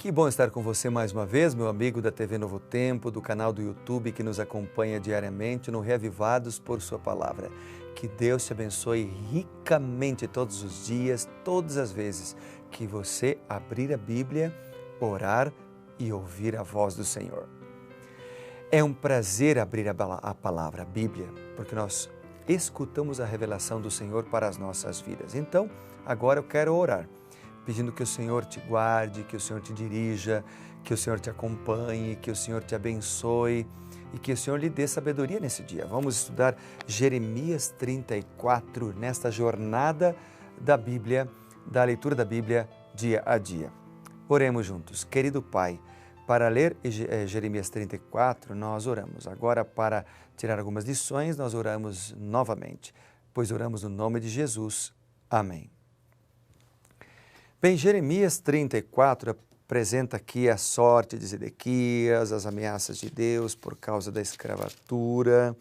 Que bom estar com você mais uma vez, meu amigo da TV Novo Tempo, do canal do YouTube que nos acompanha diariamente no Reavivados por Sua Palavra. Que Deus te abençoe ricamente todos os dias, todas as vezes que você abrir a Bíblia, orar e ouvir a voz do Senhor. É um prazer abrir a palavra, a Bíblia, porque nós escutamos a revelação do Senhor para as nossas vidas. Então, agora eu quero orar, pedindo que o Senhor te guarde, que o Senhor te dirija, que o Senhor te acompanhe, que o Senhor te abençoe e que o Senhor lhe dê sabedoria nesse dia. Vamos estudar Jeremias 34 nesta jornada da Bíblia, da leitura da Bíblia dia a dia. Oremos juntos. Querido Pai, para ler Jeremias 34, nós oramos. Agora, para tirar algumas lições, nós oramos novamente, pois oramos no nome de Jesus. Amém. Bem, Jeremias 34 apresenta aqui a sorte de Zedequias, as ameaças de Deus por causa da escravatura.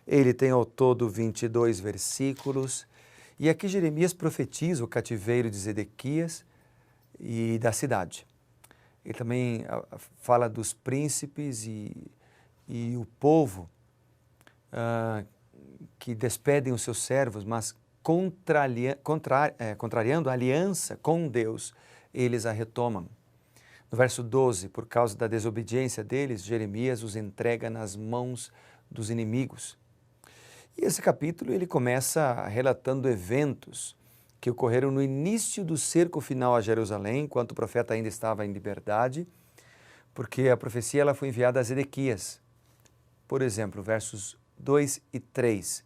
Ele tem ao todo 22 versículos. E aqui Jeremias profetiza o cativeiro de Zedequias e da cidade. Ele também fala dos príncipes e o povo que despedem os seus servos, mas contrariando a aliança com Deus, eles a retomam. No verso 12, por causa da desobediência deles, Jeremias os entrega nas mãos dos inimigos. E esse capítulo ele começa relatando eventos que ocorreram no início do cerco final a Jerusalém, enquanto o profeta ainda estava em liberdade, porque a profecia ela foi enviada a Zedequias. Por exemplo, versos 2 e 3.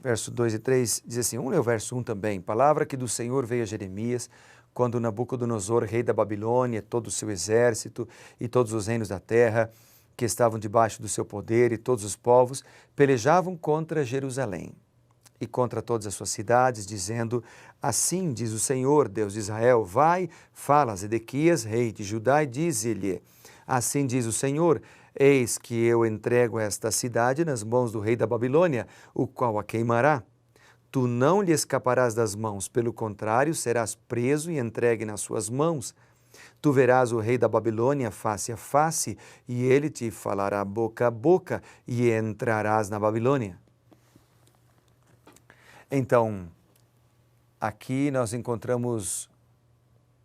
Verso 2 e 3 diz assim, vamos ler o verso 1 também. Palavra que do Senhor veio a Jeremias, quando Nabucodonosor, rei da Babilônia, todo o seu exército e todos os reinos da terra, que estavam debaixo do seu poder e todos os povos, pelejavam contra Jerusalém e contra todas as suas cidades, dizendo, assim diz o Senhor, Deus de Israel, vai, fala a Zedequias, rei de Judá, e dize-lhe, assim diz o Senhor, eis que eu entrego esta cidade nas mãos do rei da Babilônia, o qual a queimará. Tu não lhe escaparás das mãos, pelo contrário, serás preso e entregue nas suas mãos. Tu verás o rei da Babilônia face a face, e ele te falará boca a boca, e entrarás na Babilônia. Então, aqui nós encontramos,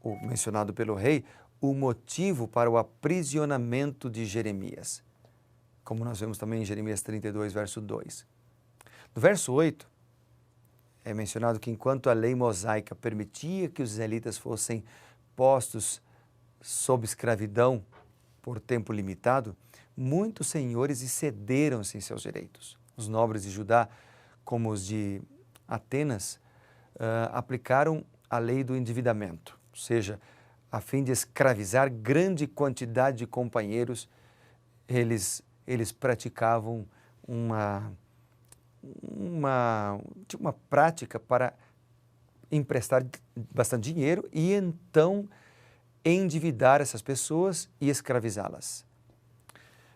o mencionado pelo rei, o motivo para o aprisionamento de Jeremias, como nós vemos também em Jeremias 32, verso 2. No verso 8, é mencionado que enquanto a lei mosaica permitia que os israelitas fossem postos sob escravidão por tempo limitado, muitos senhores excederam-se em seus direitos. Os nobres de Judá, como os de Atenas, aplicaram a lei do endividamento, ou seja, a fim de escravizar grande quantidade de companheiros, eles praticavam uma prática para emprestar bastante dinheiro e então endividar essas pessoas e escravizá-las.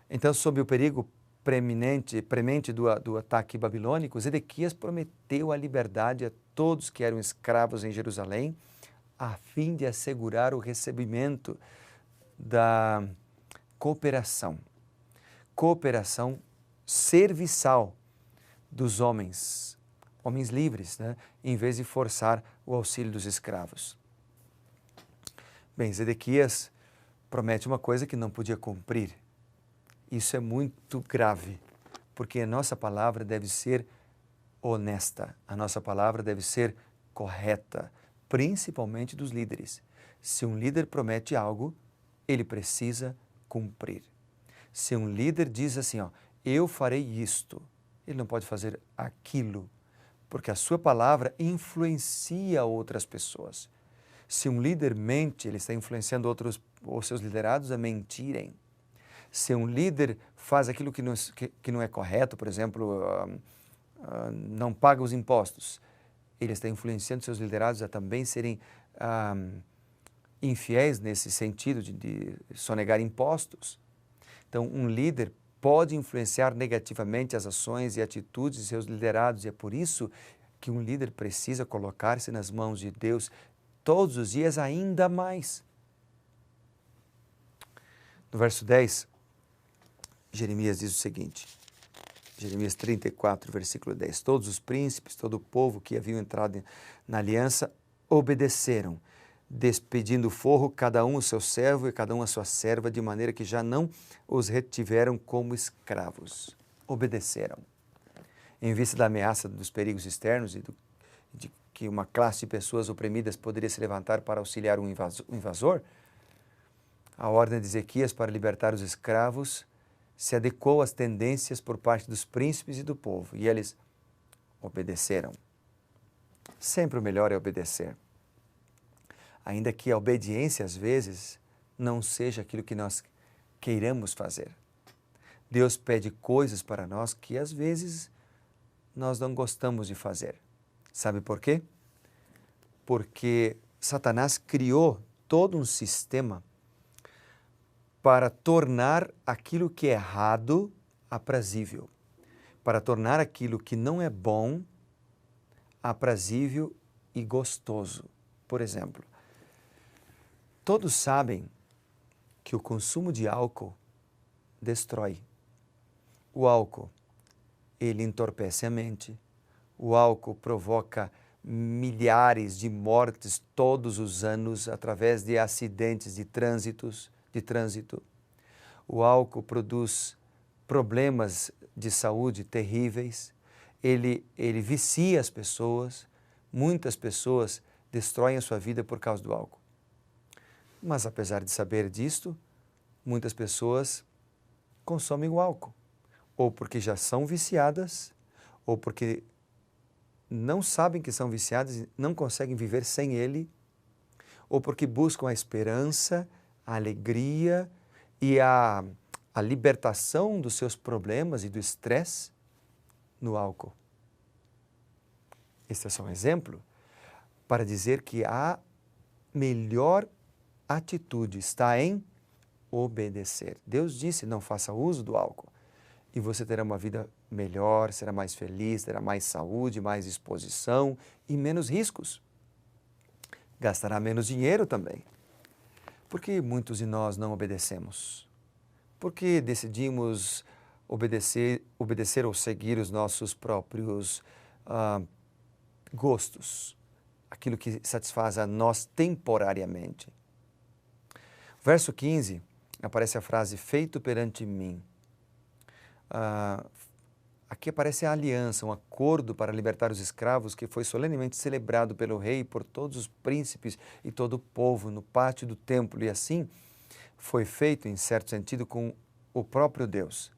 Então, sob o perigo premente do ataque babilônico, Zedequias prometeu a liberdade a todos que eram escravos em Jerusalém, a fim de assegurar o recebimento da cooperação serviçal dos homens livres, né, em vez de forçar o auxílio dos escravos. Bem, Zedequias promete uma coisa que não podia cumprir. Isso é muito grave, porque a nossa palavra deve ser honesta, a nossa palavra deve ser correta, principalmente dos líderes. Se um líder promete algo, ele precisa cumprir. Se um líder diz assim, eu farei isto, ele não pode fazer aquilo, porque a sua palavra influencia outras pessoas. Se um líder mente, ele está influenciando os seus liderados a mentirem. Se um líder faz aquilo que não é correto, por exemplo, não paga os impostos, ele está influenciando seus liderados a também serem infiéis nesse sentido de sonegar impostos. Então, um líder pode influenciar negativamente as ações e atitudes de seus liderados, e é por isso que um líder precisa colocar-se nas mãos de Deus todos os dias ainda mais. No verso 10, Jeremias diz o seguinte, Jeremias 34, versículo 10, todos os príncipes, todo o povo que haviam entrado na aliança obedeceram, despedindo forro, cada um o seu servo e cada um a sua serva, de maneira que já não os retiveram como escravos. Obedeceram. Em vista da ameaça dos perigos externos e de que uma classe de pessoas oprimidas poderia se levantar para auxiliar um invasor, a ordem de Ezequias para libertar os escravos se adequou às tendências por parte dos príncipes e do povo, e eles obedeceram. Sempre o melhor é obedecer. Ainda que a obediência, às vezes, não seja aquilo que nós queiramos fazer. Deus pede coisas para nós que, às vezes, nós não gostamos de fazer. Sabe por quê? Porque Satanás criou todo um sistema para tornar aquilo que é errado aprazível, para tornar aquilo que não é bom aprazível e gostoso. Por exemplo, todos sabem que o consumo de álcool destrói. O álcool, ele entorpece a mente. O álcool provoca milhares de mortes todos os anos através de acidentes de trânsito. O álcool produz problemas de saúde terríveis. Ele vicia as pessoas. Muitas pessoas destroem a sua vida por causa do álcool. Mas apesar de saber disto, muitas pessoas consomem o álcool, ou porque já são viciadas, ou porque não sabem que são viciadas e não conseguem viver sem ele, ou porque buscam a esperança, a alegria e a libertação dos seus problemas e do estresse no álcool. Este é só um exemplo para dizer que a melhor atitude está em obedecer. Deus disse, não faça uso do álcool. E você terá uma vida melhor, será mais feliz, terá mais saúde, mais disposição e menos riscos. Gastará menos dinheiro também. Por que muitos de nós não obedecemos? Por que decidimos obedecer ou seguir os nossos próprios gostos? Aquilo que satisfaz a nós temporariamente. Verso 15, aparece a frase, feito perante mim. Aqui aparece a aliança, um acordo para libertar os escravos que foi solenemente celebrado pelo rei, por todos os príncipes e todo o povo no pátio do templo. E assim foi feito, em certo sentido, com o próprio Deus.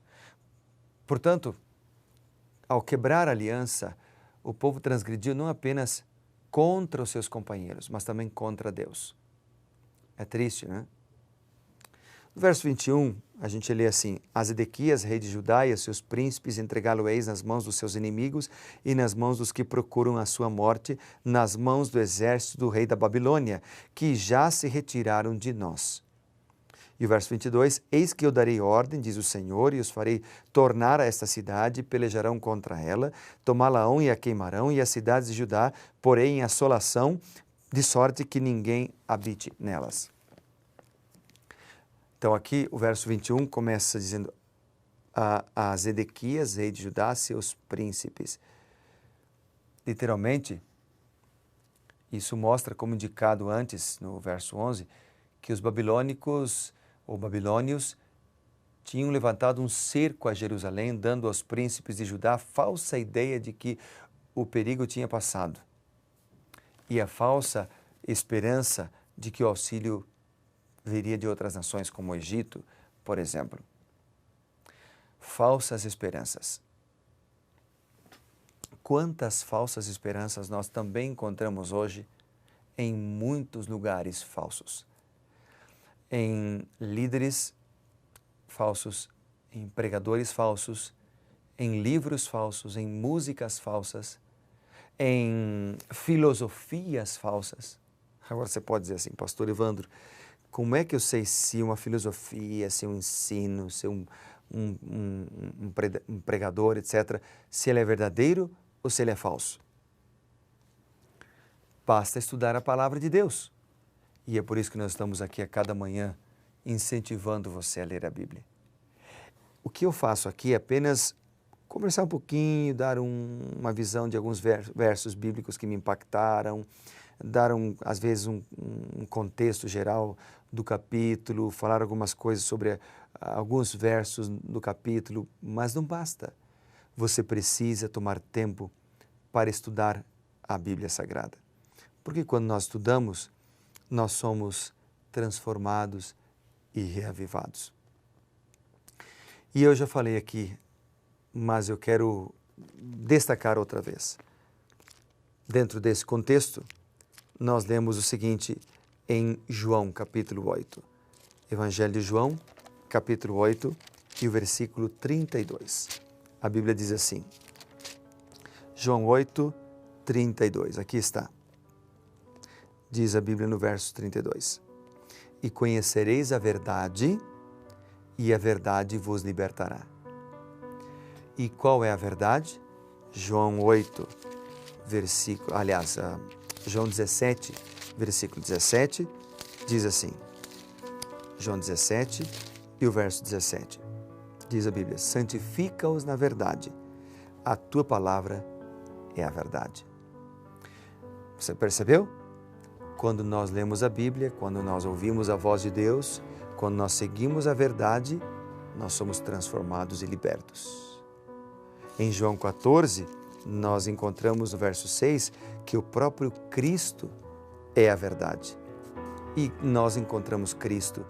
Portanto, ao quebrar a aliança, o povo transgrediu não apenas contra os seus companheiros, mas também contra Deus. É triste, né? No verso 21, a gente lê assim, a Zedequias, rei de Judá, e a seus príncipes entregá-lo-eis nas mãos dos seus inimigos e nas mãos dos que procuram a sua morte, nas mãos do exército do rei da Babilônia, que já se retiraram de nós. E o verso 22, eis que eu darei ordem, diz o Senhor, e os farei tornar a esta cidade, pelejarão contra ela, tomá-la-ão e a queimarão, e as cidades de Judá porém em assolação, de sorte que ninguém habite nelas. Então aqui o verso 21 começa dizendo a Zedequias, rei de Judá, seus príncipes. Literalmente, isso mostra, como indicado antes no verso 11, que os babilônios tinham levantado um cerco a Jerusalém, dando aos príncipes de Judá a falsa ideia de que o perigo tinha passado e a falsa esperança de que o auxílio viria de outras nações, como o Egito, por exemplo. Falsas esperanças. Quantas falsas esperanças nós também encontramos hoje em muitos lugares falsos. Em líderes falsos, em pregadores falsos, em livros falsos, em músicas falsas, em filosofias falsas. Agora você pode dizer assim, pastor Evandro, como é que eu sei se uma filosofia, se um ensino, se um pregador, etc., se ele é verdadeiro ou se ele é falso? Basta estudar a palavra de Deus. E é por isso que nós estamos aqui a cada manhã incentivando você a ler a Bíblia. O que eu faço aqui é apenas conversar um pouquinho, dar uma visão de alguns versos bíblicos que me impactaram, dar às vezes um contexto geral do capítulo, falar algumas coisas sobre alguns versos do capítulo, mas não basta. Você precisa tomar tempo para estudar a Bíblia Sagrada. Porque quando nós estudamos, nós somos transformados e reavivados. E eu já falei aqui, mas eu quero destacar outra vez. Dentro desse contexto, nós lemos o seguinte em João, capítulo 8. Evangelho de João, capítulo 8 e o versículo 32. A Bíblia diz assim, João 8, 32, aqui está. Diz a Bíblia no verso 32. E conhecereis a verdade, e a verdade vos libertará. E qual é a verdade? João 8, João 17, versículo 17, diz assim. João 17 e o verso 17. Diz a Bíblia, santifica-os na verdade, a tua palavra é a verdade. Você percebeu? Quando nós lemos a Bíblia, quando nós ouvimos a voz de Deus, quando nós seguimos a verdade, nós somos transformados e libertos. Em João 14, nós encontramos no verso 6 que o próprio Cristo é a verdade. E nós encontramos Cristo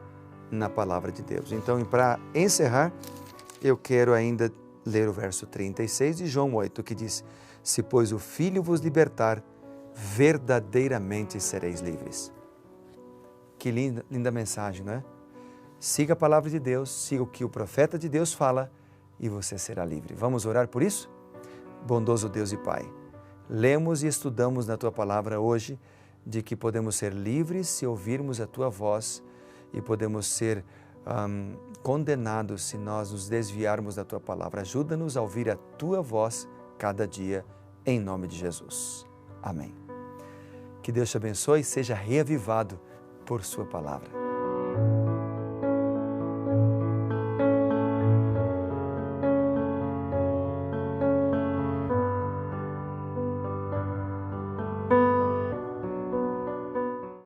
na palavra de Deus. Então, para encerrar, eu quero ainda ler o verso 36 de João 8, que diz, se pois o Filho vos libertar, verdadeiramente sereis livres. Que linda mensagem, não é? Siga a palavra de Deus, siga o que o profeta de Deus fala e você será livre. Vamos orar por isso? Bondoso Deus e Pai, lemos e estudamos na Tua palavra hoje de que podemos ser livres se ouvirmos a Tua voz e podemos ser condenados se nós nos desviarmos da Tua palavra. Ajuda-nos a ouvir a Tua voz cada dia, em nome de Jesus. Amém. Que Deus te abençoe e seja reavivado por Sua palavra.